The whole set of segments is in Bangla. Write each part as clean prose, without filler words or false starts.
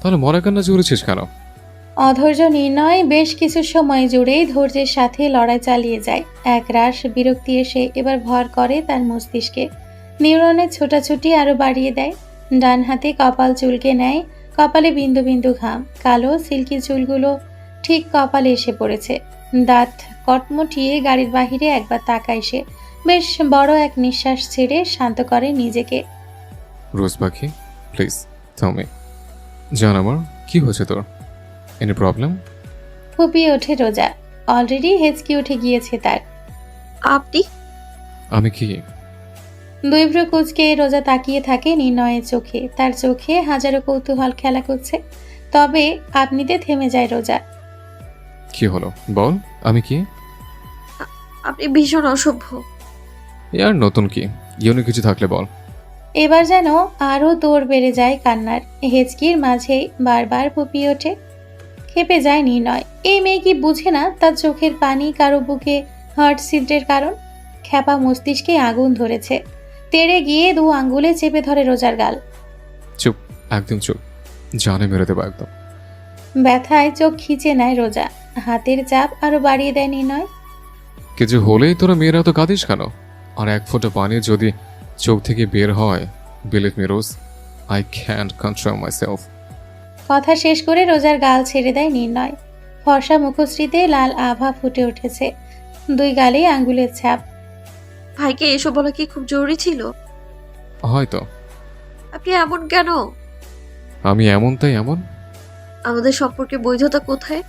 তাহলে মরা কান্না জুড়েছিস কেন? অধৈর্য নির্ণয় বেশ কিছু সময় জুড়েই ধৈর্যের সাথে লড়াই চালিয়ে যায়। একরাশ বিরক্তি এসে এবার ভর করে তার মস্তিষ্কে। নিউরনের ছোটাছুটি আরো বাড়িয়ে দেয়। ডান হাতে কপাল চুলকে নেয়। কপালে বিন্দু বিন্দু ঘাম, কালো সিল্কি চুলগুলো ঠিক কপালে এসে পড়েছে। দাঁত কটমটিয়ে গাড়ির বাহিরে একবার তাকায় সে। বেশ বড় এক নিঃশ্বাস ছেড়ে শান্ত করে নিজেকে। রোজ পাখি, প্লিজ টেল মি, জান আমার কি হয়েছে তোর? Any problem? ফুপিয়ে ওঠে রোজা। অলরেডি হেঁচকি উঠে গিয়েছে তার। আপনি? আমি কি? দুই ভ্রু কুঁচকে রোজা তাকিয়ে থাকে নির্ণয়ের চোখে। তার চোখে হাজারো কৌতূহল খেলা করছে। তবে আপনিতে থেমে যায় রোজা। কি হলো বল, আমি কি? আপনি ভীষণ অসভ্য। আর নতুন কি? ইউনিক কিছু থাকলে বল। এবার যেন আরো দৌড় বেড়ে যায় কান্নার। হেঁচকির মাঝেই বারবার ফুপিয়ে ওঠে। খেপে যায় নির্ণয়। এই মেয়ে কি বুঝে না তার চোখের পানি কারো বুকে হার্ট সিডের কারণ? খ্যাপা মস্তিষ্কে আগুন ধরেছে। তেড়ে গিয়ে দু আঙ্গুলে চেপে ধরে রোজার গাল। চুপ, একদম চুপ, জানে মেরে দেবো একদম। ব্যথায় চোখ খিচে নেয় রোজা। হাতের চাপ আরো বাড়িয়ে দেয় নির্ণয়। কিছু হলেই তোরা মেয়েরা তো কাঁদিস কেন? আর এক ফোঁটা পানি যদি চোখ থেকে বের হয়, believe me rose, I can't control my self. কথা শেষ করে রোজার গাল ছেড়ে দেয় নির্ণয়। ফর্সা মুখশ্রীতে লাল আভা ফুটে উঠেছে। দুই গালে আঙ্গুলের ছাপ। ভাইকে এসব বলা কি খুব জরুরি ছিল? হয়তো। আপনি এমন কেন? আমি এমন তাই এমন। আমাদের সম্পর্কে বৈধতা কোথায়?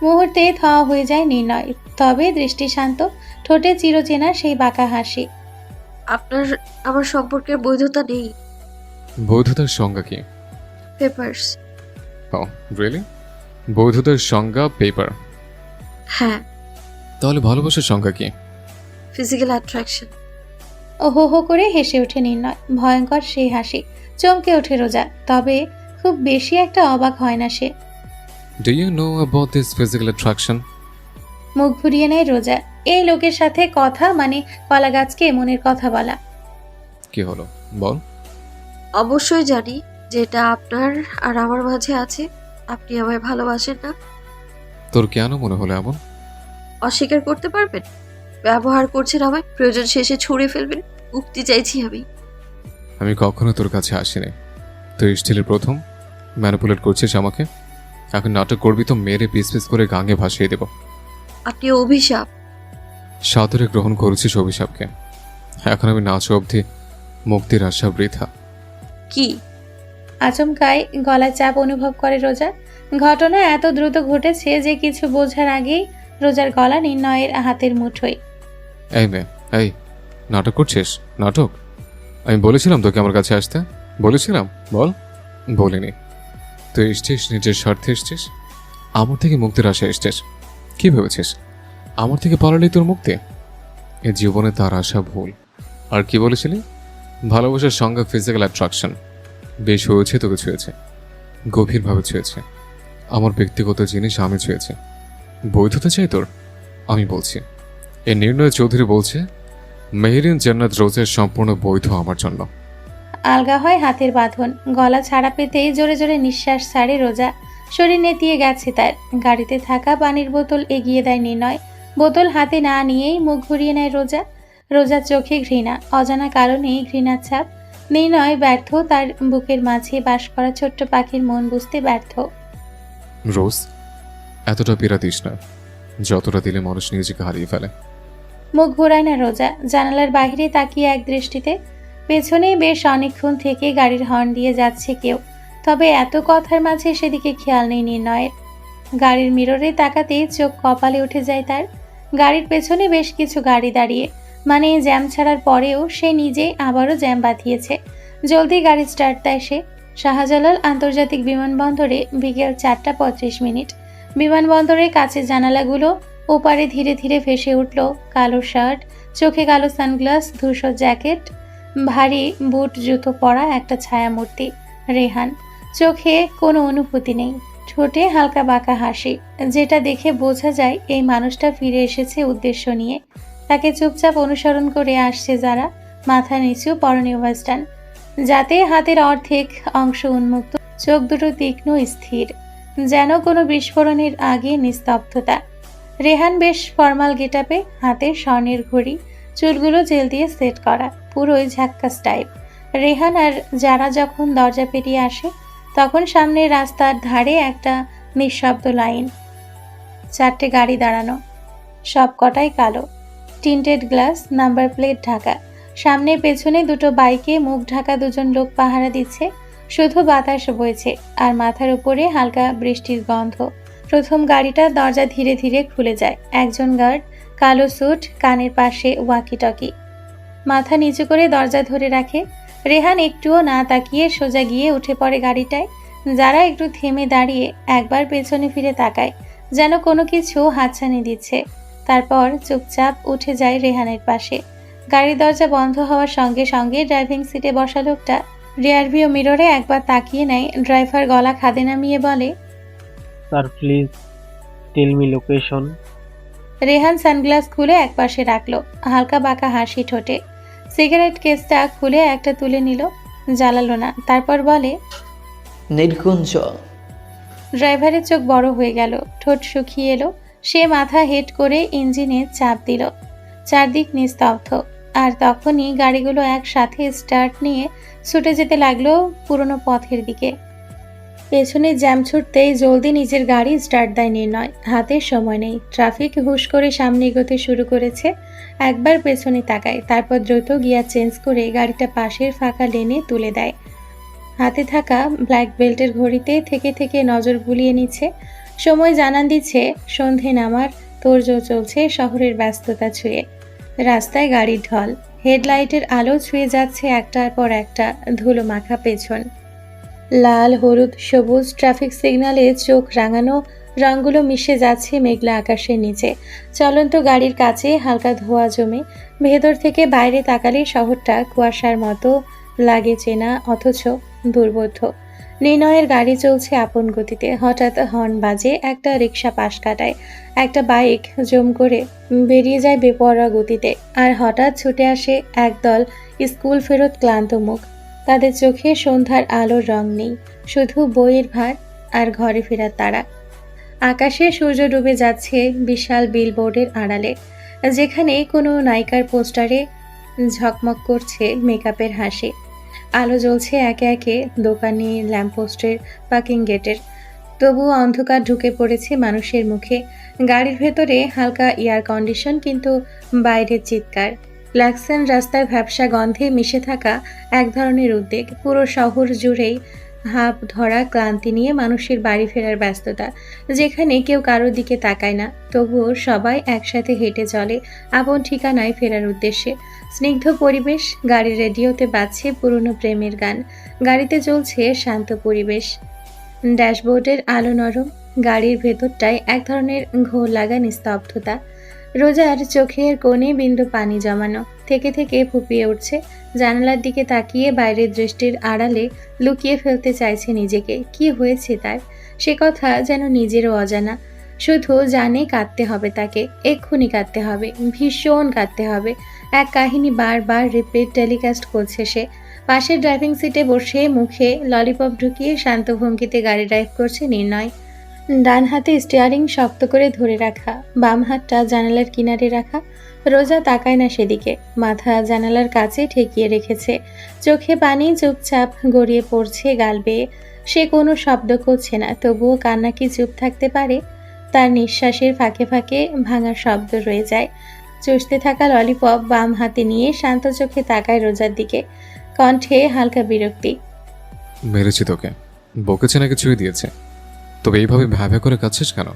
মুহূর্তে থাওয়া হয়ে যায় নির্ণয়। তবে দৃষ্টি শান্ত, ঠোঁটে চিরচেনা সেই বাঁকা হাসি। আপনার আমার সম্পর্কের বৈধতা নেই। বৈধতার সংজ্ঞা কি? পেপারস। ও রিয়েলি? বৈধতার সংজ্ঞা পেপার? হ্যাঁ। তাহলে ভালোবাসার সংজ্ঞা কি? Physical attraction. ও হো হো করে হেসে ওঠে নির্ণয়। ভয়ঙ্কর সেই হাসি। চমকে ওঠে রোজা। তবে খুব বেশি একটা অবাক হয় না সে। Do you know about this physical attraction? মুখ ঘুরিয়ে নেয় রোজা। এই লোকের সাথে কথা মানে কলা গাছকে মনের কথা বলা। কি হলো বল। অবশ্যই জানি যেটা আপনার আর আমার মাঝে আছে। আপনি আমায় ভালোবাসেন না। তোর কেন মনে হলো এমন? অস্বীকার করতে পারবেন? ব্যবহার করছেন আমায়, প্রয়োজন শেষে ছুঁড়ে ফেলবেন। মুক্তি চাইছি আমি। আমি কখনো তোর কাছে আসিনি। তুই স্টিলের প্রথম ম্যানিপুলেট করছিস আমাকে। এখন নাটক করবি তো মেরে পিস পিস করে গাঙে ভাসিয়ে দেব। আপনি অভিশাপ। সাদরে গ্রহণ করেছিস অভিশাপকে। এখন আমি নাচ অবধি মুক্তির আশা বৃথা। কি? আচমকাই গলায় চাপ অনুভব করে রোজা। ঘটনা এত দ্রুত ঘটেছে যে কিছু বোঝার আগেই রোজার গলা নির্ণয়ের হাতের মুঠোয়। এই মেয়ে, এই নাটক করছিস? নাটক? আমি বলেছিলাম তোকে আমার কাছে আসতে? বলেছিলাম বল? বলিনি। তুই এসছিস নিজের স্বার্থে এসছিস, আমার থেকে মুক্তির আশা এসছিস। কি ভেবেছিস আমার থেকে পালালেই তোর মুক্তি? এ জীবনে তার আশা ভুল। আর কি বলেছিলি? ভালোবাসার সংজ্ঞা ফিজিক্যাল অ্যাট্রাকশন। বেশ হয়েছে তোকে ছুঁয়েছে, গভীরভাবে ছুঁয়েছে। আমার ব্যক্তিগত জিনিস আমি ছুঁয়েছি। বৈধতা চাই তোর? আমি বলছি, এ নির্ণয় চৌধুরী বলছে মেহেরিন জান্নাত রোজের সম্পূর্ণ বৈধ আমার জন্য। আলগা হয় হাতের বাঁধন। গলা ছাড়া পেতেই জোরে জোরে নিঃশ্বাস ছাড়ে রোজা। শরীর নেতিয়ে গেছে তার। গাড়িতে থাকা পানির বোতল এগিয়ে দেয় নির্ণয়। বোতল হাতে না নিয়েই মুখ ঘুরিয়ে নেয় রোজা। রোজার চোখে ঘৃণা, অজানা কারণেই ঘৃণার ছাপ। নির্ণয় ব্যর্থ তার বুকের মাঝে বাস করা ছোট্ট পাখির মন বুঝতে ব্যর্থ। রোজ, এতটা পীড়া দিস না যতটা দিলে মানুষ নিজেকে হারিয়ে ফেলে। মুখ ঘোরায় না রোজা। জানালার বাইরে তাকিয়ে এক দৃষ্টিতে। পেছনে বেশ অনেকক্ষণ থেকে গাড়ির হর্ন দিয়ে যাচ্ছে কেউ। তবে এত কথার মাঝে সেদিকে খেয়াল নেই নির্ণয়ের। গাড়ির মিররে তাকাতেই চোখ কপালে উঠে যায় তার। গাড়ির পেছনে বেশ কিছু গাড়ি দাঁড়িয়ে, মানে জ্যাম ছাড়ার পরেও সে নিজেই আবারও জ্যাম বাঁধিয়েছে। জলদি গাড়ি স্টার্ট দেয় সে। শাহজালাল আন্তর্জাতিক বিমানবন্দরে বিকেল 4:35। বিমানবন্দরের কাছের জানালাগুলো ওপারে ধীরে ধীরে ভেসে উঠল। কালো শার্ট, চোখে কালো সানগ্লাস, ধূসর জ্যাকেট, ভারী বুট জুতো পরা একটা ছায়ামূর্তি রেহান। চোখে কোনো অনুভূতি নেই, ঠোঁটে হালকা বাঁকা হাসি, যেটা দেখে বোঝা যায় এই মানুষটা ফিরে এসেছে উদ্দেশ্য নিয়ে। তাকে চুপচাপ অনুসরণ করে আসছে যারা। মাথা নিচু, পরনে ওয়েস্টার্ন, যাতে হাতের অর্ধেক অংশ উন্মুক্ত, চোখ দুটো তীক্ষ্ণ স্থির, যেন কোনো বিস্ফোরণের আগে নিস্তব্ধতা। রেহান বেশ ফর্মাল গেটআপে, হাতে স্বর্ণের ঘড়ি, চুলগুলো জেল দিয়ে সেট করা, পুরোই ঝাক্কাস টাইপ। রেহান আর যারা যখন দরজা পেরিয়ে আসে তখন সামনের রাস্তার ধারে একটা নিঃশব্দ লাইন, 4টে গাড়ি দাঁড়ানো, সব কটাই কালো, tinted glass, number plate Dhaka. সামনে পেছনে দুটো বাইকে মুখ ঢাকা দুজন লোক পাহারা দিচ্ছে। শুধু বাতাস বইছে আর মাথার উপরে হালকা বৃষ্টির গন্ধ। প্রথম গাড়িটার দরজা ধীরে ধীরে খুলে যায়। একজন গার্ড, কালো স্যুট, কানের পাশে ওয়াকি টকি, মাথা নিচু করে দরজা ধরে রাখে। রেহান একটুও না তাকিয়ে সোজা গিয়ে উঠে পড়ে গাড়িটায়। যারা একটু থেমে দাঁড়িয়ে একবার পেছনে ফিরে তাকায়, যেন কোনো কিছু হাতছানি দিচ্ছে। তারপর চুপচাপ উঠে যায় রেহানের পাশে। গাড়ির দরজা বন্ধ হওয়ার সঙ্গে সঙ্গে ড্রাইভিং সিটে বসা লোকটা রিয়ারভিউ মিররে একবার তাকিয়ে নেয়। ড্রাইভার গলা খাদে নামিয়ে বলে, sir please tell me location. Rehan sunglass খুলে একপাশে রাখলো, হালকা বাঁকা হাসি ঠোঁটে। সিগারেট কেসটা খুলে একটা তুলে নিল, জ্বালালো না। তারপর বলে, নীলকুঞ্জ। ড্রাইভারের চোখ বড় হয়ে গেল, ঠোঁট শুকিয়ে এলো। সে মাথা হেড করে ইঞ্জিনে চাপ দিল। চারদিক নিস্তব্ধ। আর তখনই গাড়িগুলো একসাথে স্টার্ট নিয়ে ছুটে যেতে লাগলো পুরনো পথের দিকে। পেছনে জ্যাম ছুটতেই জলদি নিজের গাড়ি স্টার্ট দেয় নির্ণয়। হাতে সময় নেই, ট্রাফিক হুশ করে সামনে এগোতে শুরু করেছে। একবার পেছনে তাকায়, তারপর দ্রুত গিয়ার চেঞ্জ করে গাড়িটা পাশের ফাঁকা লেনে তুলে দেয়। হাতে থাকা ব্ল্যাক বেল্টের ঘড়িতে থেকে থেকে নজর বুলিয়ে নিচ্ছে। সময় জানান দিচ্ছে সন্ধে নামার তোড়জোড় চলছে শহরের ব্যস্ততা ছুঁয়ে। রাস্তায় গাড়ির ঢল, হেডলাইটের আলো ছুঁয়ে যাচ্ছে একটার পর একটা ধুলো মাখা পেছন। লাল, হলুদ, সবুজ ট্রাফিক সিগন্যালে চোখ রাঙানো রঙগুলো মিশে যাচ্ছে মেঘলা আকাশের নিচে। চলন্ত গাড়ির কাছে হালকা ধোঁয়া জমে। ভেতর থেকে বাইরে তাকালে শহরটা কুয়াশার মতো লাগে চেনা, অথচ দুর্বোধ্য। নির্ণয়ের গাড়ি চলছে আপন গতিতে। হঠাৎ হর্ন বাজে, একটা রিক্সা পাশ কাটায়। একটা বাইক জম করে বেরিয়ে যায় বেপরোয়া গতিতে। আর হঠাৎ ছুটে আসে একদল স্কুল ফেরত ক্লান্ত মুখ। তাদের চোখে সন্ধ্যার আলোর রং নেই, শুধু বইয়ের ভার আর ঘরে ফেরার তাড়া। আকাশে সূর্য ডুবে যাচ্ছে বিশাল বিলবোর্ডের আড়ালে, যেখানে কোনো নায়িকার পোস্টারে ঝকমক করছে মেকআপের হাসি। আলো জ্বলছে একে একে দোকানে, ল্যাম্পপোস্টের, পার্কিং গেটের। তবুও অন্ধকার ঢুকে পড়েছে মানুষের মুখে। গাড়ির ভেতরে হালকা এয়ার কন্ডিশন, কিন্তু বাইরের চিৎকার, ক্ল্যাক্সন, রাস্তার ভ্যাপসা গন্ধে মিশে থাকা এক ধরনের উদ্বেগ। পুরো শহর জুড়েই হাঁপ ধরা ক্লান্তি নিয়ে মানুষের বাড়ি ফেরার ব্যস্ততা, যেখানে কেউ কারোর দিকে তাকায় না, তবুও সবাই একসাথে হেঁটে চলে আপন ঠিকানায় ফেরার উদ্দেশ্যে। স্নিগ্ধ পরিবেশ, গাড়ির রেডিওতে বাজছে পুরনো প্রেমের গান। গাড়িতে চলছে শান্ত পরিবেশ। ড্যাশবোর্ডের আলো নরম, গাড়ির ভেতরটায় এক ধরনের ঘোর লাগা নিস্তব্ধতা। রোজার চোখের কোণে বিন্দু পানি জমানো, থেকে থেকে ফুপিয়ে উঠছে। জানালার দিকে তাকিয়ে বাইরের দৃষ্টির আড়ালে লুকিয়ে ফেলতে চাইছে নিজেকে। কি হয়েছে তার, সে কথা যেন নিজেরও অজানা। শুধু জানে কাঁদতে হবে তাকে, এক্ষুনি কাঁদতে হবে, ভীষণ কাঁদতে হবে। এক কাহিনী বারবার রিপিট টেলিকাস্ট করছে সে। পাশের ড্রাইভিং সিটে বসে মুখে ললিপপ ঢুকিয়ে শান্ত ভঙ্গিতে গাড়ি ড্রাইভ করছে নির্ণয়। ডান হাতে স্টিয়ারিং শক্ত করে ধরে রাখা, বাম হাতটা জানালার কিনারে রাখা। রোজা তাকায় না সেদিকে, মাথা জানালার কাছে ঠেকিয়ে রেখেছে। চোখে পানি চুপচাপ গড়িয়ে পড়ছে গাল বেয়ে। সে কোনো শব্দ করছে না, তবুও কান্না কি চুপ থাকতে পারে? তার নিঃশ্বাসের ফাঁকে ফাঁকে ভাঙার শব্দ রয়ে যায়। চুষতে থাকা ললিপপ বাম হাতে নিয়ে শান্ত চোখে তাকায় রোজার দিকে, কণ্ঠে হালকা বিরক্তি। মেরেছি তোকে, বকেছে নাকি ছুঁয়ে দিয়েছে? তবে এইভাবে ভ্যাভ্যা করে কাঁদছিস কেন?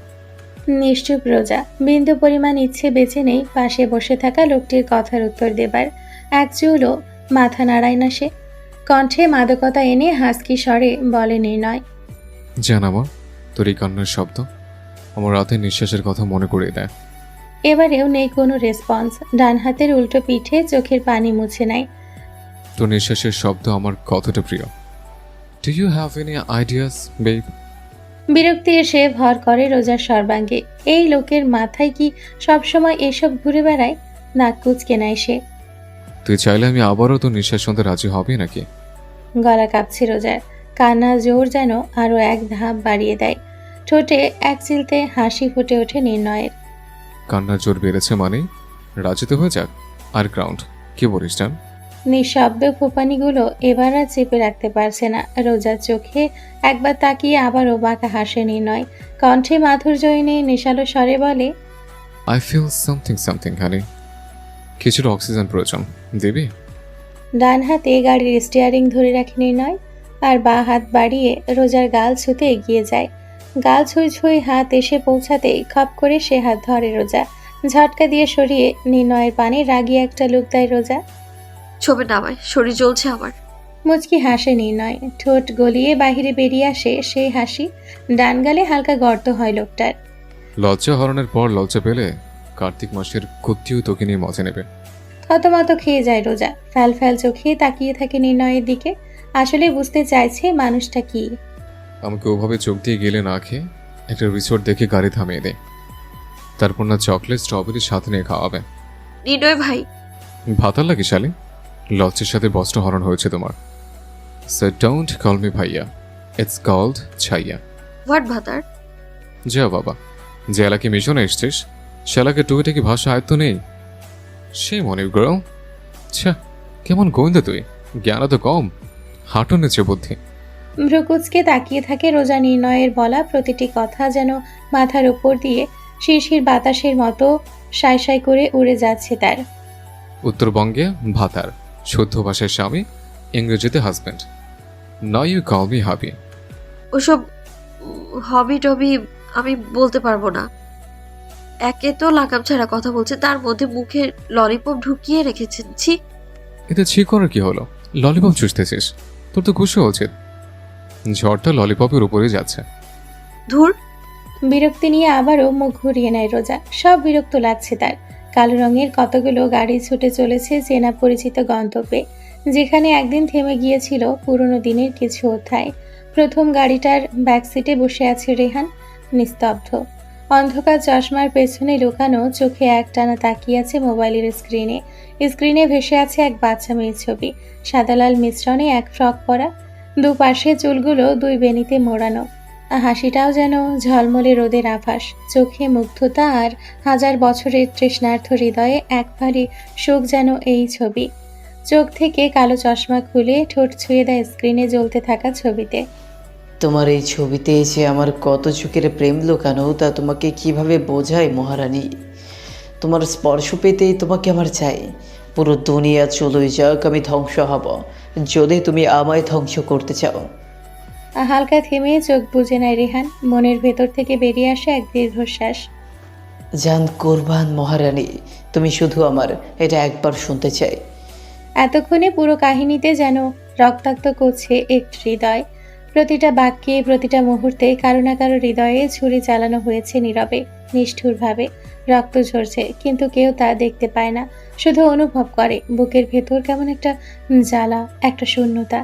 নিশ্চুপ রোজা, বিন্দু পরিমাণ ইচ্ছে বেঁচে নেই পাশে বসে থাকা লোকটির কথার উত্তর দেবার। এক চুলও মাথা নাড়ায় না সে। কণ্ঠে মাদকতা এনে হাসকি স্বরে বলে নির্ণয়, জানাবো তোর এই কান্নার শব্দ আমার রাতের নিঃশ্বাসের কথা মনে করিয়ে দেয়। এবারেও নেই কোনো রেসপন্স। ডান হাতের উল্টো পিঠে চোখের পানি মুছে নেয়। তোর নিঃশ্বাসের শব্দ আমার কতটা প্রিয়। Do you have any ideas babe? বিরক্তি এসে ভর করে রোজার সর্বাঙ্গে। এই লোকের মাথায় কি সবসময় এসব ঘুরে বেড়ায়? নাক কুচকে নেয় সে। তুই চাইলে আমি আবারও তোর নিঃশ্বাস শুনতে রাজি হবে নাকি? গলা কাঁপছে রোজার, কান্না জোর যেন আরও এক ধাপ বাড়িয়ে দেয়। ঠোঁটে এক চিলতে হাসি ফুটে ওঠে নির্ণয়ের। কান্নার জোর বেড়েছে মানে রাজিতে হয়ে যাক। আর গ্রাউন্ড কি বলিস জান? নিঃশব্দ ফোপানিগুলো এবার আর চেপে রাখতে পারছে না। রোজার চোখে একবার তাকিয়ে আবারও বাঁকা হাসে নির্ণয়। কণ্ঠে মাধুর্য এনে নেশালো স্বরে বলে, আই ফিল সামথিং হানি। কিছুটা অক্সিজেন প্রয়োজন, দেবি? ডান হাতে গাড়ির স্টিয়ারিং ধরে রাখে নির্ণয় আর বাঁ হাত বাড়িয়ে রোজার গাল ছুঁতে এগিয়ে যায়। গাল ছুঁই ছুঁই হাত এসে পৌঁছাতেই খপ করে সে হাত ধরে রোজা। ঝটকা দিয়ে সরিয়ে নির্ণয়ের পানে রাগিয়ে একটা লুক দেয় রোজা। ছবে নামায়, শরীর জ্বলছে আমার। মুচকি হাসে নির্ণয়, ঠোঁট গলিয়ে বাহিরে বেরিয়ে আসে সেই হাসি। ডান গালে হালকা গর্ত হয় লোকটার। লজ্জা হরণের পর লজ্জা পেলে কার্তিক মাসের কুত্তিও তোকে নিয়ে মজা নেবে। থতমত খেয়ে যায় রোজা। ফ্যাল ফ্যাল চোখে তাকিয়ে থাকে নির্ণয়ের দিকে। আসলে বুঝতে চাইছে মানুষটা কি। আমাকে ওভাবে চোখ দিয়ে গেলে না খেয়ে একটা রিসোর্ট দেখে গাড়ি থামিয়ে দে, তারপর না চকলেট স্ট্রবেরি সাথে নিয়ে খাওয়াবে। নির্ণয় ভাই, ভাতার লাগে শালি, লজ্জার সাথে বস্ত্র হরণ হয়েছে তোমার। সো ডোন্ট কল মি ভাইয়া, ইটস কল্ড ছাইয়া। হোয়াট ভাতার? যা বাবা, যে এলাকে মিশনে এসছিস সে এলাকে টুকিটা কি ভাষা আয়ত্ত নেই? সে মনে গ্রো ছা, কেমন গোয়েন্দা তুই, জ্ঞান তো কম, হাঁটু নিচে বুদ্ধি। ভ্রুকুচকে তাকিয়ে থাকে রোজা। নির্ণয়ের বলা প্রতিটি কথা যেন মাথার উপর দিয়ে শিরশির বাতাসের মতো সাই সাই করে উড়ে যাচ্ছে তার। উত্তরবঙ্গে ভাতার, শুদ্ধ ভাষায় স্বামী, ইংরেজিতে husband. Now you call me hubby. ওসব হবি টবি আমি বলতে পারবো না। একে তো লাগাম ছাড়া কথা বলছে, তার মধ্যে মুখে ললিপপ ঢুকিয়ে রেখেছেন। ছি। এতে ছি করার কি হলো? ললিপপ চুষতেছিস, তোর তো খুশি হওয়া উচিত। ঝড়টা ললিপপের উপরে যাচ্ছে। ধুর। বিরক্তি নিয়ে আবারও মুখ ঘুরিয়ে নেয় রোজা। সব বিরক্ত লাগছে তার। কালো রঙের কতগুলো গাড়ি ছুটে চলেছে চেনা পরিচিত গন্তব্যে, যেখানে একদিন থেমে গিয়েছিল পুরনো দিনের কিছু অধ্যায়। প্রথম গাড়িটার ব্যাকসিটে বসে আছে রেহান, নিস্তব্ধ। অন্ধকার চশমার পেছনে লুকানো চোখে একটানা তাকিয়ে আছে মোবাইলের স্ক্রিনে। স্ক্রিনে ভেসে আছে এক বাচ্চা মেয়ের ছবি, সাদালাল মিশ্রণে এক ফ্রক পরা, দুপাশে চুলগুলো দুই বেনিতে মোড়ানো। হাসিটাও যেন ঝলমলে রোদের আভাস। চোখে মুগ্ধতা আর হাজার বছরের তৃষ্ণার্থ হৃদয়ে এক ভারী শোক যেন এই ছবি। চোখ থেকে কালো চশমা খুলে ঠোঁট ছুঁয়ে দেয় স্ক্রিনে জ্বলতে থাকা ছবিতে। তোমার এই ছবিতে যে আমার কত চোখের প্রেম লুকানো তা তোমাকে কিভাবে বোঝায় মহারানী। তোমার স্পর্শ পেতেই তোমাকে আমার চাই। পুরো দুনিয়া চলে যাক, আমি ধ্বংস হব যদি তুমি আমায় ধ্বংস করতে চাও। হালকা থেমে চোখ বুজে নেয় রেহান। মনের ভেতর থেকে বেরিয়ে আসে এক দীর্ঘশ্বাস। জান কোরবান মহারানী, তুমি শুধু আমার এটা একবার শুনতে চাই। এতক্ষণে পুরো কাহিনীতে যেন রক্তাক্ত করছে একটি হৃদয়। প্রতিটা বাক্যে, প্রতিটা মুহূর্তে কারো না কারো হৃদয়ে ছুরি চালানো হয়েছে নীরবে, নিষ্ঠুরভাবে। রক্ত ঝরছে, কিন্তু কেউ তা দেখতে পায় না, শুধু অনুভব করে বুকের ভেতর কেমন একটা জ্বালা, একটা শূন্যতা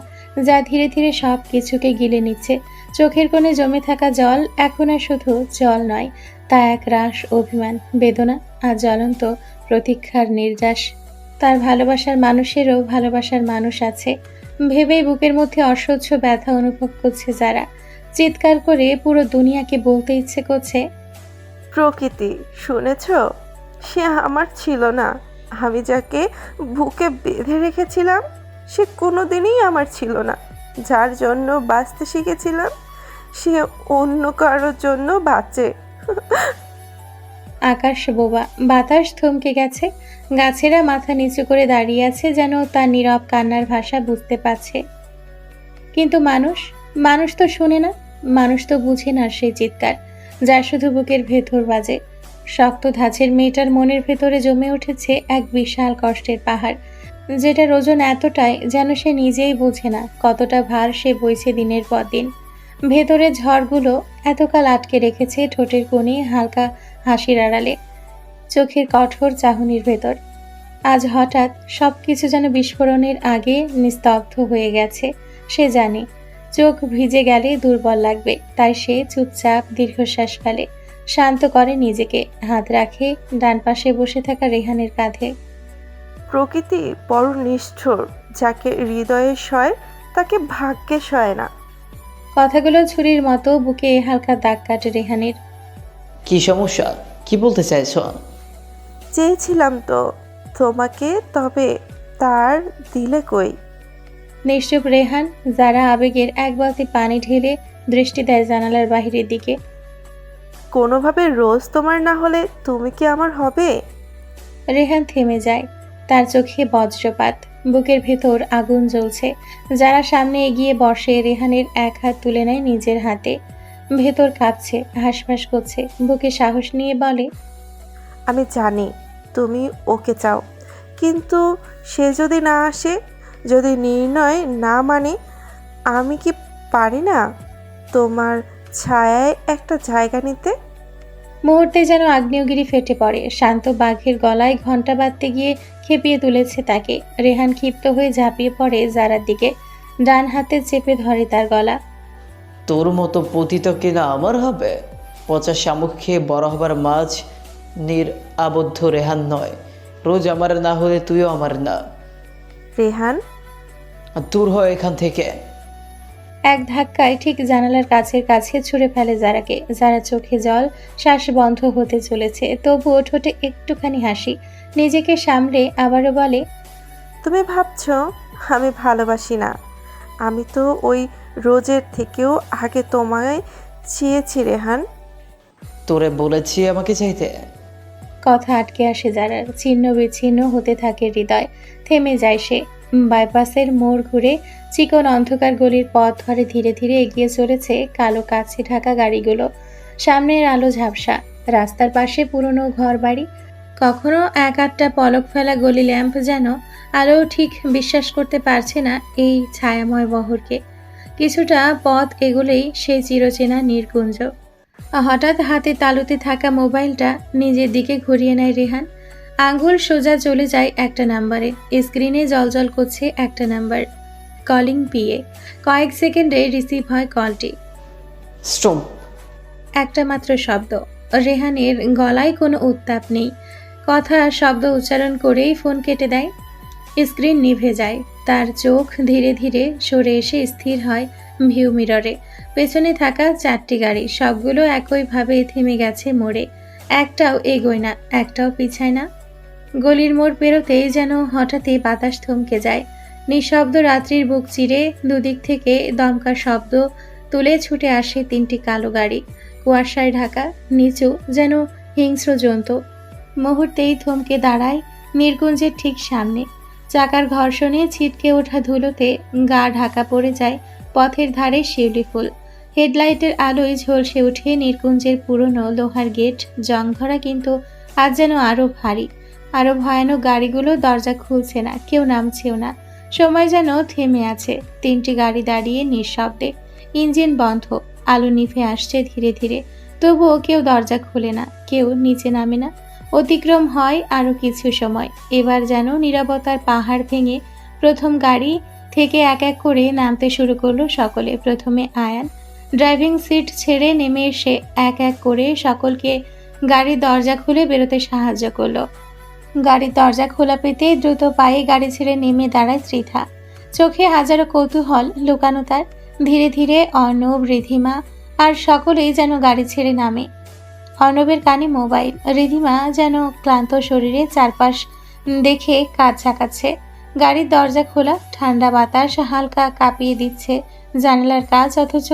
যা ধীরে ধীরে সব কিছুকে গিলে নিচ্ছে। চোখের কোণে জমে থাকা জল এখন আর শুধু জল নয়, তা এক রাশ অভিমান, বেদনা আর জ্বলন্ত প্রতীক্ষার নির্যাস। তার ভালোবাসার মানুষেরও ভালোবাসার মানুষ আছে ভেবেই বুকের মধ্যে অসহ্য ব্যথা অনুভব করছে যারা। চিৎকার করে পুরো দুনিয়াকে বলতে ইচ্ছে করছে, প্রকৃতি শুনেছ? সে আমার ছিল না। আমি যাকে বুকে বেঁধে রেখেছিলাম সে কোনোদিনই আমার ছিল না। যার জন্য বাঁচতে শিখেছিলাম সে অন্য কারোর জন্য বাঁচে। আকাশ বোবা, বাতাস থমকে গেছে, গাছেরা মাথা নিচু করে দাঁড়িয়ে আছে যেন তার নীরব কান্নার ভাষা বুঝতে পারছে। কিন্তু মানুষ তো শুনে না, মানুষ তো বুঝে না সেই চিৎকার, যা শুধু বুকের ভেতর বাজে। শক্ত ধাঁচের মেয়েটার মনের ভেতরে জমে উঠেছে এক বিশাল কষ্টের পাহাড়, যেটার ওজন এতটাই যেন সে নিজেই বোঝে না কতটা ভার সে বইছে দিনের পর দিন। ভেতরে ঝড়গুলো এতকাল আটকে রেখেছে ঠোঁটের কোণে হালকা হাসির আড়ালে, চোখের কঠোর চাহনির ভেতর। আজ হঠাৎ সবকিছু যেন বিস্ফোরণের আগে নিস্তব্ধ হয়ে গেছে। সে জানে চোখ ভিজে গেলে দুর্বল লাগবে, তাই সে চুপচাপ দীর্ঘশ্বাস ফেলে, শান্ত করে নিজেকে, হাত রাখে ডান পাশে বসে থাকা রেহানের কাঁধে। প্রকৃতি বড় নিষ্ঠুর, যাকে হৃদয়ে সয় তাকে ভাগ্যে সয় না। কথাগুলো ছুরির মতো বুকে হালকা দাগ কাটে রেহানের। কি সমস্যা, কি বলতে চাইছো? চেয়েছিলাম তো তোমাকে, তবে তার দিলে কই? নিশ্চুপ রেহান। যারা আবেগের এক বালতি পানি ঢেলে দৃষ্টি দেয় জানালার বাহিরের দিকে। কোনোভাবে রোজ তোমার না হলে তুমি কি আমার হবে? রেহান থেমে যায়। তার চোখে বজ্রপাত, বুকের ভেতর আগুন জ্বলছে। যারা সামনে এগিয়ে বসে, রেহানের এক হাত তুলে নেয় নিজের হাতে। ভেতর কাঁপছে, হাঁসফাঁস করছে। বুকে সাহস নিয়ে বলে, আমি জানি তুমি ওকে চাও, কিন্তু সে যদি না আসে, যদি নির্ণয় না মানে, আমি কি পারি না তোমার ছায়ায় একটা জায়গা নিতে? মুহূর্তে যেন আগ্নেয়গিরি ফেটে পড়ে। শান্ত বাঘের গলায় ঘন্টা বাঁধতে গিয়ে খেপিয়ে তুলেছে তাকে। রেহান ক্ষিপ্ত হয়ে ঝাঁপিয়ে পড়ে জারার দিকে, ডান হাতে চেপে ধরে তার গলা। তোর মতো পতিত কিনা আমার হবে? পচা শামুক খেয়ে বড় হবার মাঝ আবদ্ধ রেহান নয়। রোজ আমার না হলে তুইও আমার না। রেহান, দূর হয় এখান থেকে। এক ধাক্কায় ঠিক জানালার কাছের কাছে ছুঁড়ে ফেলে জারাকে। যারা চোখে জল, শ্বাস বন্ধ হতে চলেছে, তবুও ঠোঁটে একটুখানি হাসি। নিজেকে সামলে আবারও বলে, তুমি ভাবছো আমি ভালোবাসি না? আমি তো ওই রোজের থেকেও আগে তোমায় চেয়েছি রেহান। তোরে বলেছি আমাকে চাইতে। কথা আটকে আসে জারার। ছিন্ন বিচ্ছিন্ন হতে থাকে হৃদয়। থেমে যায় সে। বাইপাসের মোড় ঘুরে চিকন অন্ধকার গলির পথ ধরে ধীরে ধীরে এগিয়ে চলেছে কালো কাছে ঢাকা গাড়িগুলো। সামনের আলো ঝাপসা। রাস্তার পাশে পুরনো ঘর বাড়ি। কখনো এক আটটা পলক ফেলা গলি ল্যাম্প যেন আলো ঠিক বিশ্বাস করতে পারছে না এই ছায়াময় বহরকে। কিছুটা পথ এগোলেই সেই চিরচেনা নির্কুঞ্জ। হঠাৎ হাতে তালুতে থাকা মোবাইলটা নিজের দিকে ঘুরিয়ে নেয় রেহান। আঙ্গুল সোজা চলে যায় একটা নাম্বারে। স্ক্রিনে জলজল করছে একটা নাম্বার। Calling PA. কয়েক সেকেন্ডে রিসিভ হয় কলটি। স্টপ। একটা মাত্র শব্দ। রেহানের গলায় কোনো উত্তাপ নেই। কথা শব্দ উচ্চারণ করেই ফোন কেটে দেয়। স্ক্রিন নিভে যায়। তার চোখ ধীরে ধীরে সরে এসে স্থির হয় ভিউ মিররে। পেছনে থাকা 4টি গাড়ি, সবগুলো একইভাবে থেমে গেছে মোড়ে। একটাও এগোয় না, একটাও পিছায় না। গলির মোড় পেরোতেই যেন হঠাৎই বাতাস থমকে যায়। নিঃশব্দ রাত্রির বুক চিরে দুদিক থেকে দমকা শব্দ তুলে ছুটে আসে 3টি কালো গাড়ি। কুয়াশায় ঢাকা, নিচু, যেন হিংস্র জন্তু। মুহূর্তেই থমকে দাঁড়ায় নির্গুঞ্জের ঠিক সামনে। চাকার ঘর্ষণে ছিটকে ওঠা ধুলোতে গা ঢাকা পড়ে যায় পথের ধারে শিউলি ফুল। হেডলাইটের আলোয় ঝলসে উঠে নির্কুঞ্জের পুরনো লোহার গেট। জং ধরা, কিন্তু আজ যেন আরো ভারী, আরো ভয়ানক। গাড়িগুলো দরজা খুলছে না, কেউ নামছেও না। সময় যেন থেমে আছে। 3টি গাড়ি দাঁড়িয়ে নিঃশব্দে, ইঞ্জিন বন্ধ। আলো নিভে আসছে ধীরে ধীরে, তবুও কেউ দরজা খুলে না, কেউ নিচে নামে না। অতিক্রম হয় আরো কিছু সময়। এবার যেন নীরবতার পাহাড় ভেঙে প্রথম গাড়ি থেকে এক এক করে নামতে শুরু করলো সকলে। প্রথমে আয়ান ড্রাইভিং সিট ছেড়ে নেমে এসে এক এক করে সকলকে গাড়ির দরজা খুলে বেরোতে সাহায্য করলো। গাড়ির দরজা খোলা পেতে দ্রুত পায়ে গাড়ি ছেড়ে নেমে দাঁড়ায় ত্রিধা। চোখে হাজারো কৌতূহল লুকানো তার। ধীরে ধীরে অর্ণব, রিধিমা আর সকলেই যেন গাড়ি ছেড়ে নামে। অর্ণবের কানে মোবাইল। রিধিমা যেন ক্লান্ত শরীরে চারপাশ দেখে কাজ ঝাঁকাচ্ছে। গাড়ির দরজা খোলা, ঠান্ডা বাতাস হালকা কাঁপিয়ে দিচ্ছে জানালার কাজ, অথচ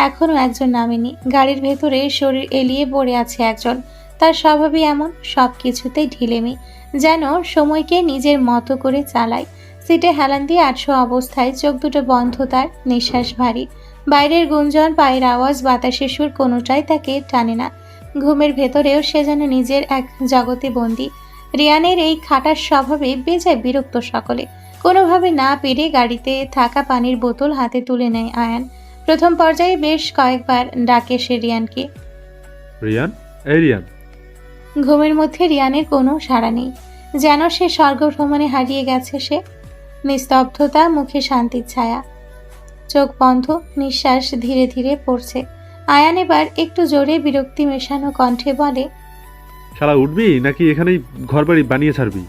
এখনো একজন নামেনি। গাড়ির ভেতরে শরীর এলিয়ে পড়ে আছে একজন। তার স্বভাবই এমন, সব কিছুতেই ঢিলেমি, যেন সময়কে নিজের মতো করে চালায়। সিটে হেলান দিয়ে 800 অবস্থায়, চোখ দুটো বন্ধ তার, নিঃশ্বাস ভারী। বাইরের গুঞ্জন, পায়ের আওয়াজ, বাতাসের সুর কোনোটাই তাকে টানে না। ঘুমের ভেতরেও সে যেন নিজের এক জগতে বন্দী। রিয়ানের এই খাটার স্বভাবে বেজায় বিরক্ত সকলে। কোনোভাবে না পেরে গাড়িতে থাকা পানির বোতল হাতে তুলে নেয় আয়ান। প্রথম পর্যায়ে বেশ কয়েকবার ডাকে সে রিয়ানকে। রিয়ান, এই রিয়ান। ঘুমের মধ্যে রিয়ানের কোনো সাড়া নেই, যেন সে স্বর্গভ্রমণে হারিয়ে গেছে সে। নিস্তব্ধতা, মুখে শান্তির ছায়া, চোখ বন্ধ, নিঃশ্বাস ধীরে ধীরে পড়ছে। আয়ান এবার একটু জোরে বিরক্তি মেশানো কণ্ঠে বলে, শালা উঠবি নাকি এখানেই ঘরবাড়ি বানিয়ে ছাড়বি?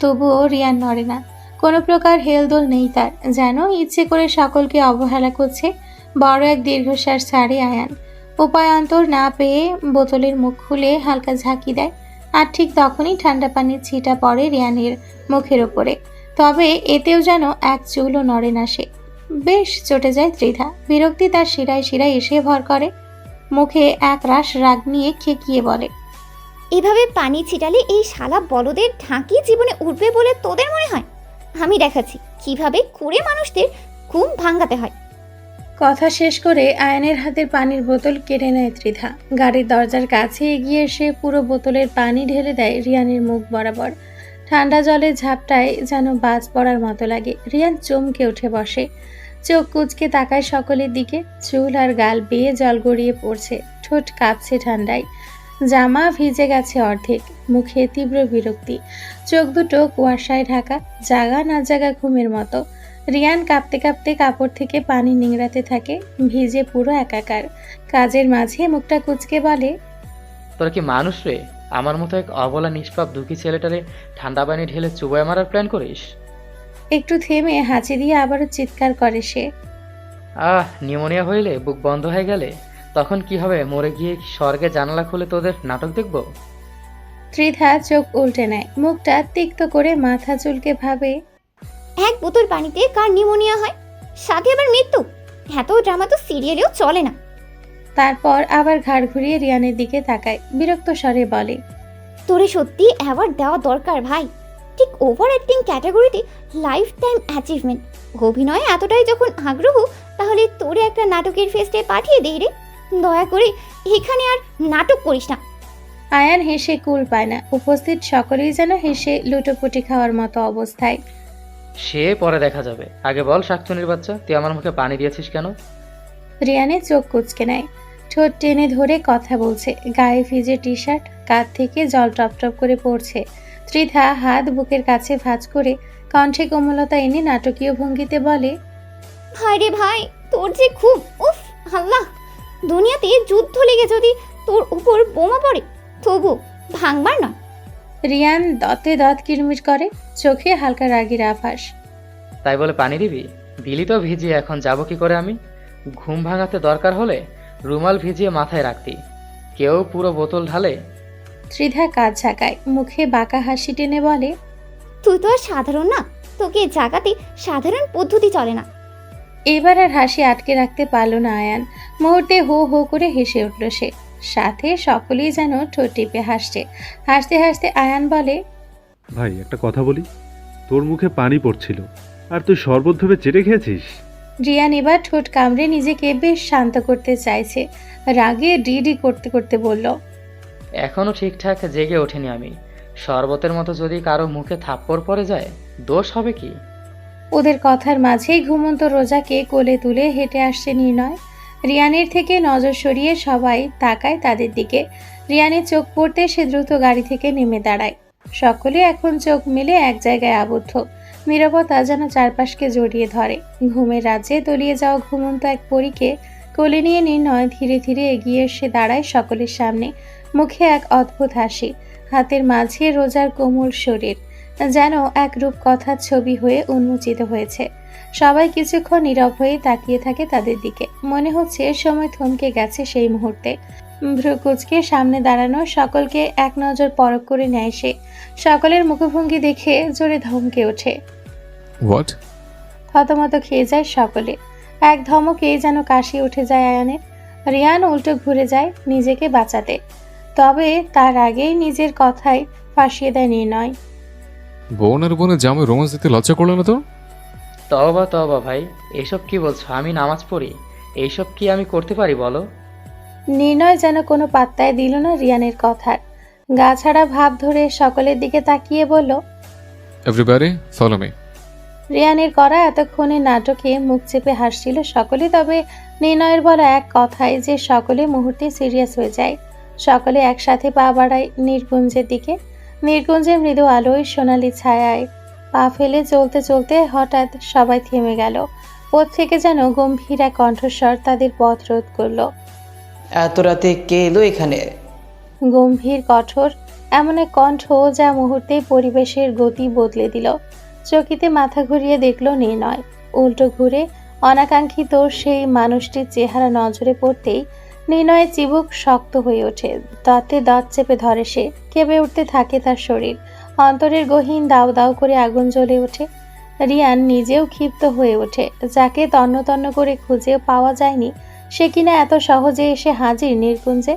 তবুও রিয়ান নড়ে না। কোনো প্রকার হেলদোল নেই তার, যেন ইচ্ছে করে সকলকে অবহেলা করছে। বড় এক দীর্ঘশ্বাস ছাড়ে আয়ান। উপায়ান্তর না পেয়ে বোতলের মুখ খুলে হালকা ঝাঁকি দেয়, আর ঠিক তখনই ঠান্ডা পানির ছিটা পড়ে রিয়ানের মুখের ওপরে। তবে এতেও যেন এক চুলও নড়ে না সে। বেশ চটে যায় ত্রিধা। বিরক্তি তার শিরায় শিরায় এসে ভর করে। মুখে এক রাশ রাগ নিয়ে খেকিয়ে বলে, এভাবে পানি ছিটালে এই শালা বলদের ঢাকি জীবনে উঠবে বলে তোদের মনে হয়? আমি দেখাচ্ছি কিভাবে করে মানুষদের ঘুম ভাঙাতে হয়। কথা শেষ করে আয়নের হাতের পানির বোতল কেড়ে নেয় ত্রিধা। গাড়ির দরজার কাছে এগিয়ে এসে পুরো বোতলের পানি ঢেলে দেয় রিয়ানের মুখ বরাবর। ঠান্ডা জলের ঝাপটায় যেন বাজ পড়ার মতো লাগে। রিয়ান চমকে উঠে বসে, চোখ কুঁচকে তাকায় সকলের দিকে। চুল আর গাল বেয়ে জল গড়িয়ে পড়ছে, ঠোঁট কাঁপছে ঠান্ডায়, জামা ভিজে গেছে অর্ধেক। মুখে তীব্র বিরক্তি, চোখ দুটো কুয়াশায় ঢাকা, জাগা না জাগা ঘুমের মতো। রিয়ান কাঁপতে কাঁপতে কাপড় থেকে পানি নিংড়াতে থাকে, ভিজে পুরো একাকার। কাজের মাঝে মুখটা কুঁচকে বলে, তোরা কি মানুষ রে? আমার মতো এক অবলা নিষ্পাপ দুঃখী ছেলেটারে ঠান্ডা পানি ঢেলে চুবায় মারার প্ল্যান করিস? একটু থেমে হাঁচি দিয়ে আবারও চিৎকার করে সে। নিউমোনিয়া হইলে বুক বন্ধ হয়ে গেলে তখন কি হবে? মরে গিয়ে স্বর্গে জানালা খুলে তোদের নাটক দেখব? ত্রিধা চোখ উল্টে নেয়, মুখটা তিক্ত করে মাথা চুলকে ভাবে, এক বোতল পানিতে কার নিউমোনিয়া হয়, সাথে আবার মৃত্যু? এত ড্রামা তো সিরিয়ালেও চলে না। তারপর আবার ঘাড় ঘুরিয়ে রিয়ানের দিকে তাকায়, বিরক্ত স্বরে বলে, তোরে সত্যি অ্যাওয়ার্ড দেওয়া দরকার ভাই। ঠিক ওভার অ্যাক্টিং ক্যাটাগরিতে লাইফ টাইম অ্যাচিভমেন্ট। অভিনয়ে এতটাই যখন আগ্রহ, তাহলে তোরে একটা নাটকের ফেস্টে পাঠিয়ে দেই রে। দয়া করে এখানে আর নাটক করিস না। আয়ান হেসে কুল পায় না। উপস্থিত সকলেই যেন হেসে লুটোপুটি খাওয়ার মতো অবস্থায়। সে পরে দেখা যাবে, আগে বল শাকচুনির বাচ্চা, তুই আমার মুখে পানি দিয়েছিস কেন? রিয়ানের চোখ কুঁচকে নেয়, ঠোঁট টেনে ধরে কথা বলছে। গায়ে ভিজে টি শার্ট, কাঁধ থেকে জল টপটপ করে পড়ছে। ত্রিধা হাত বুকের কাছে ভাঁজ করে কণ্ঠে কোমলতা এনে নাটকীয় ভঙ্গিতে বলে, ভাই রে ভাই, তোর যে খুব উফ আল্লাহ। দুনিয়াতে যুদ্ধ লেগে যদি তোর উপর বোমা পড়ে তবু ভাঙবার নয়। রিয়ান দাঁতে দাঁত কিরমির করে, চোখে হালকা রাগের আভাস। তাই বলে পানি দিবি? দিলি তো ভিজিয়ে, এখন যাব কি করে আমি? ঘুম ভাঙাতে দরকার হলে রুমাল ভিজিয়ে মাথায় রাখতি, কেউ পুরো বোতল ঢালে। ত্রিধা কাজ ঝাঁকায়, মুখে বাঁকা হাসি টেনে বলে, তুই তো আর সাধারণ না, তোকে জাগাতে সাধারণ পদ্ধতি চলে না। এবার আর হাসি আটকে রাখতে পারল না আয়ান। মুহূর্তে হো হো করে হেসে উঠল সে, সাথে সকলেই যেন ঠোঁট টিপে হাসছে। হাসতে হাসতে আয়ান বলে, ভাই একটা কথা বলি, তোর মুখে পানি পড়ছিল আর তুই শরবত ভেবে চেটে খেয়েছিস? রিয়ান এবার ঠোঁট কামড়ে নিজেকে বেশ শান্ত করতে চাইছে। রাগে ডিডি করতে করতে বলল, এখনো ঠিকঠাক জেগে ওঠেনি আমি। শরবতের মতো যদি কারো মুখে থাপ্পড় পড়ে যায়, দোষ হবে কি? ওদের কথার মাঝেই ঘুমন্ত রোজাকে কোলে তুলে হেঁটে আসছে নির্ণয়। রিয়ানের থেকে নজর সরিয়ে সবাই তাকায় তাদের দিকে। রিয়ানের চোখ পড়তে সে দ্রুত গাড়ি থেকে নেমে দাঁড়ায়। সকলে এখন চোখ মেলে এক জায়গায় আবদ্ধ। নীরবতা যেন চারপাশকে জড়িয়ে ধরে। ঘুমের রাজ্যে তলিয়ে যাওয়া ঘুমন্ত এক পরীকে কোলে নিয়ে নির্ণয় ধীরে ধীরে এগিয়ে এসে দাঁড়ায় সকলের সামনে। মুখে এক অদ্ভুত হাসি, হাতের মাঝে রোজার কোমল শরীর যেন এক রূপকথার ছবি হয়ে উন্মোচিত হয়েছে। সবাই কিছুক্ষণ নীরব হয়ে তাকিয়ে থাকে তাদের দিকে। মনে হচ্ছে সময় থমকে গেছে সেই মুহূর্তে। ভ্রু কুঁচকে সামনে দাঁড়ানো সকলকে এক নজর পরখ করে নেয় সে। সকলের মুখভঙ্গি দেখে জোরে ধমকে ওঠে। হোয়াট? থতমত খেয়ে যায় সকলে। এক ধমকেই যেন কাশি উঠে যায় আয়ানের। রিয়ান উল্টো ঘুরে যায় নিজেকে বাঁচাতে, তবে তার আগেই নিজের কথায় ফাঁসিয়ে দেয় নির্ণয়। বোন আর বোনের জামে রোমান্স দিতে লজ্জা করলো না তোর? তওবা তওবা ভাই, এসব কি বলছো? আমি নামাজ পড়ি, এইসব কি আমি করতে পারি বলো? নির্ণয় যেন কোনো পাত্তায় দিল না রিয়ানের কথার। গা ছাড়া ভাব ধরে সকলের দিকে তাকিয়ে বলল, এভরিবডি ফলো মি। রিয়ানের করা এতক্ষণে নাটকে মুখ চেপে হাসছিল সকলে, তবে নির্ণয়ের বলা এক কথায় যে সকলে মুহূর্তে সিরিয়াস হয়ে যায়। সকলে একসাথে পা বাড়ায় নির্গুঞ্জের দিকে। নির্গুঞ্জের মৃদু আলোয় সোনালি ছায়ায় পা ফেলে চলতে চলতে হঠাৎ সবাই থেমে গেল। পথ থেকে যেন গম্ভীর এক কণ্ঠস্বর তাদের পথ রোধ করল। এত রাতে কে এলো এখানে? গম্ভীর কঠোর এমন এক কণ্ঠ যা মুহূর্তেই পরিবেশের গতি বদলে দিল। চকিতে মাথা ঘুরিয়ে দেখল নির্ণয়। উল্টো ঘুরে অনাকাঙ্ক্ষিত সেই মানুষটির চেহারা নজরে পড়তেই নির্ণয়ের চিবুক শক্ত হয়ে ওঠে, দাঁতে দাঁত চেপে ধরে সে, কেঁপে উঠতে থাকে তার শরীর, অন্তরের গহীন দাউ দাউ করে আগুন জ্বলে ওঠে। রিয়ান নিজেও ক্ষিপ্ত হয়ে ওঠে, যাকে তন্ন তন্ন করে খুঁজেও পাওয়া যায়নি সে কিনা এত সহজে এসে হাজির নির্কুঞ্জে।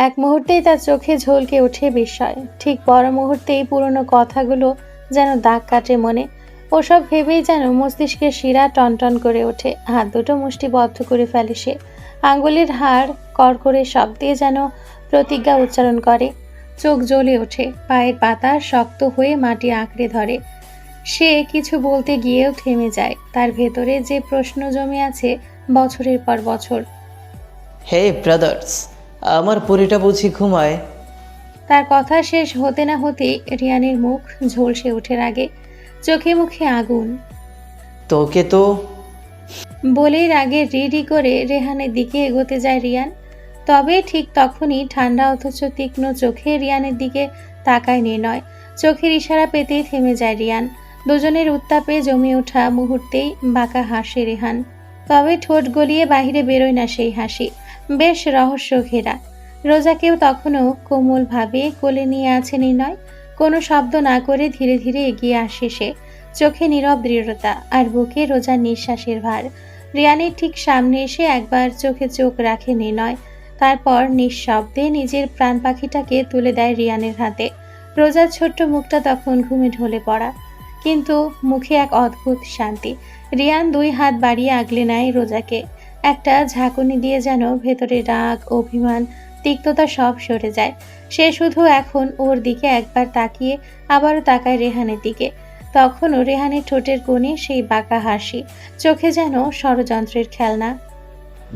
এক মুহূর্তেই তার চোখে ঝলকে ওঠে বিস্ময়, ঠিক পর মুহূর্তেই পুরনো কথাগুলো যেন দাগ কাটে মনে। ওসব ভেবেই যেন মস্তিষ্কের শিরা টনটন করে ওঠে, হাত দুটো মুষ্টিবদ্ধ করে ফেলে সে, আঙ্গুলের হাড় কড়কড়ে শব্দে যেন প্রতিজ্ঞা উচ্চারণ করে। চোখ জ্বলে ওঠে, পায়ের পাতা শক্ত হয়ে মাটি আঁকড়ে ধরে। সে কিছু বলতে গিয়েও থেমে যায়, তার ভেতরে যে প্রশ্ন জমে আছে বছরের পর বছর। হে ব্রাদার্স, আমার পরিটা বুঝি ঘুমায়? তার কথা শেষ হতে না হতে রিয়ানের মুখ ঝলসে ওঠে রাগে, চোখে মুখে আগুন। তোকে তো বলেই রাগে রিডি করে রেহানের দিকে এগোতে যায় রিয়ান। তবে ঠিক তখনই ঠান্ডা অথচ তীক্ষ্ণ চোখে রিয়ানের দিকে তাকায় নির্ণয়। চোখের ইশারা পেতেই থেমে যায় রিয়ান। দুজনের উত্তাপে জমে ওঠা মুহূর্তেই বাঁকা হাসে রেহান, তবে ঠোঁট গলিয়ে বাহিরে বেরোয় না সেই হাসি, বেশ রহস্য ঘেরা। রোজাকেও তখনও কোমলভাবে কোলে নিয়ে আছে নির্ণয়। কোনো শব্দ না করে ধীরে ধীরে এগিয়ে আসে সে, চোখে নীরব দৃঢ়তা আর বুকে রোজার নিঃশ্বাসের ভার। রিয়ানের ঠিক সামনে এসে একবার চোখে চোখ রাখে নির্ণয়, তারপর নিঃশব্দে নিজের প্রাণ পাখিটাকে তুলে দেয় রিয়ানের হাতে। রোজার ছোট্ট মুখটা তখন ঘুমে ঢলে পড়া, কিন্তু মুখে এক অদ্ভুত শান্তি। রিয়ান দুই হাত বাড়িয়ে আগলে নেয় রোজাকে, একটা ঝাঁকুনি দিয়ে যেন ভেতরে রাগ, অভিমান, তিক্ততা সব সরে যায়। সে শুধু এখন ওর দিকে একবার তাকিয়ে আবারও তাকায় রেহানের দিকে। তখনও রেহানের ঠোঁটের কোণে সেই বাঁকা হাসি, চোখে যেন ষড়যন্ত্রের খেলনা।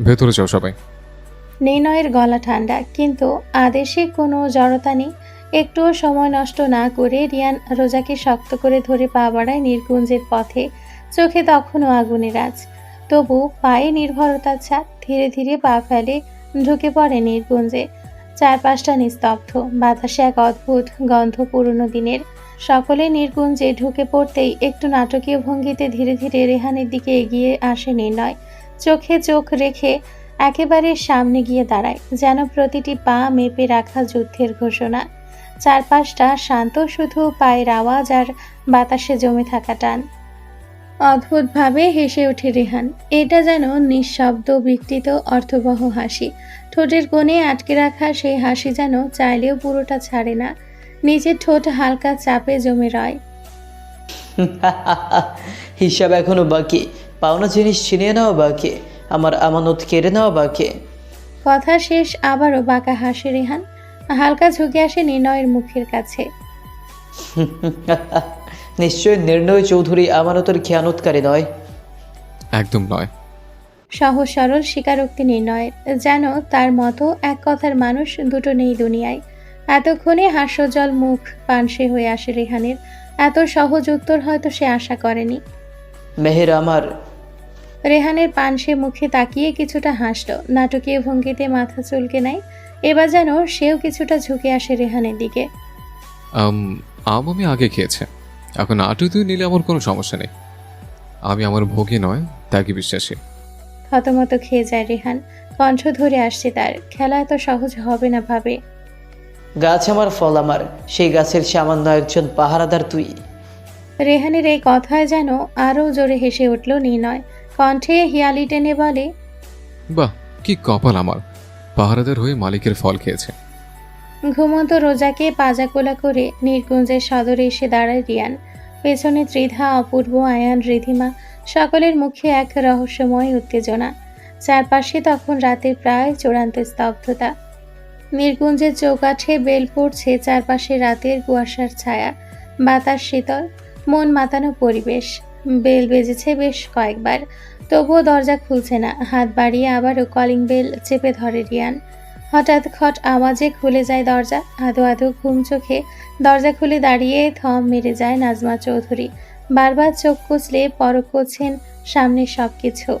ভেতরে যাও সবাই। নির্ণয়ের গলা ঠান্ডা, কিন্তু আদেশে কোনো জড়তা নেই। একটুও সময় নষ্ট না করে রিয়ান রোজাকে শক্ত করে ধরে পা বাড়ায় নির্কুঞ্জের পথে, চোখে তখনও আগুনের আঁচ, তবু পায়ে নির্ভরতার ছাপ। ধীরে ধীরে পা ফেলে ঢুকে পড়ে নির্কুঞ্জে। চারপাশটা নিস্তব্ধ, বাতাসে এক অদ্ভুত গন্ধ পুরনো দিনের। সকলে নির্কুঞ্জে ঢুকে পড়তেই একটু নাটকীয় ভঙ্গিতে ধীরে ধীরে রেহানের দিকে এগিয়ে আসে নির্ণয়। চোখে চোখ রেখে একেবারে সামনে গিয়ে দাঁড়ায়, যেন প্রতিটি পা মেপে রাখা যুদ্ধের ঘোষণা। চারপাশটা শান্ত, শুধু পায়ের আওয়াজ আর বাতাসে জমে থাকা টান। অদ্ভুতভাবে হেসে ওঠে রেহান, এটা যেন নিঃশব্দ বিকৃত অর্থবহ হাসি। ঠোঁটের কোণে আটকে রাখা সেই হাসি যেন চাইলেও পুরোটা ছাড়ে না, নিজের ঠোঁট হালকা চাপে জমে রয়। হিসাব এখনো বাকি, পাওনা জিনিস ছিনিয়ে নেওয়া বাকি, আমার আমানত কেড়ে নেওয়া বাকি। কথা শেষ আবারও বাঁকা হাসে রেহান, হালকা ঝুঁকে আসে নির্ণয়ের মুখের কাছে। নিশ্চয় নির্ণয় চৌধুরী আমানতের খেয়ানতকারী নয়। একদম নয়। সহজ সরল স্বীকারোক্তি নির্ণয়ের, যেন তার মতো এক কথার মানুষ দুটো নেই দুনিয়ায়। এতক্ষণে হাস্যজল মুখ পানসে হয়ে আসে রেহানের, এত সহজ উত্তর হয়তো সে আশা করেনি। মেহের আমার। রেহানের পানসে মুখে তাকিয়ে কিছুটা হাসল, নাটকীয় ভঙ্গিতে মাথা চুলকে নেয়। এবার যেন সেও কিছুটা ঝুঁকে আসে রেহানের দিকে। আমি আগে খেয়েছে, এখন আটু তুই নিলে আমার কোনো সমস্যা নেই। আমি আমার ভোগে নয় তাকে বিশ্বাসী। থতমত খেয়ে যায় রেহান, কণ্ঠ ধরে আসছে তার, খেলা এত সহজ হবে না ভাবে। গাছ আমার, ফল আমার, সেই গাছের সামান্য একজন পাহারাদার তুই। রেহানের এই কথায় যেন আরও জোরে হেসে উঠল নির্ণয়, কণ্ঠে হিয়ালি টেনে বলে, বাহ, কি কপাল আমার, পাহারাদার হয়ে মালিকের ফল খেয়েছে। ঘুমন্ত রোজাকে পাজাকোলা করে নির্কুঞ্জের সদরে এসে দাঁড়ায় রিয়ান। পেছনে ত্রিধা, অপূর্ব, আয়ান, রিধিমা, সকলের মুখে এক রহস্যময় উত্তেজনা। চারপাশে তখন রাতের প্রায় চূড়ান্ত স্তব্ধতা। নির্কুঞ্জের চৌকাঠে বেল পড়ছে, চারপাশে রাতের কুয়াশার ছায়া, বাতাস শীতল, মন মাতানো পরিবেশ। বেল বেজেছে বেশ কয়েকবার, তবুও দরজা খুলছে না। হাত বাড়িয়ে আবারও কলিং বেল চেপে ধরে রিয়ান। হঠাৎ খট আওয়াজে খুলে যায় দরজা। আধো আধো ঘুম চোখে দরজা খুলে দাঁড়িয়ে থম মেরে যায় নাজমা চৌধুরী। বারবার চোখ কুচলে পরখ করছেন সামনের সব কিছু।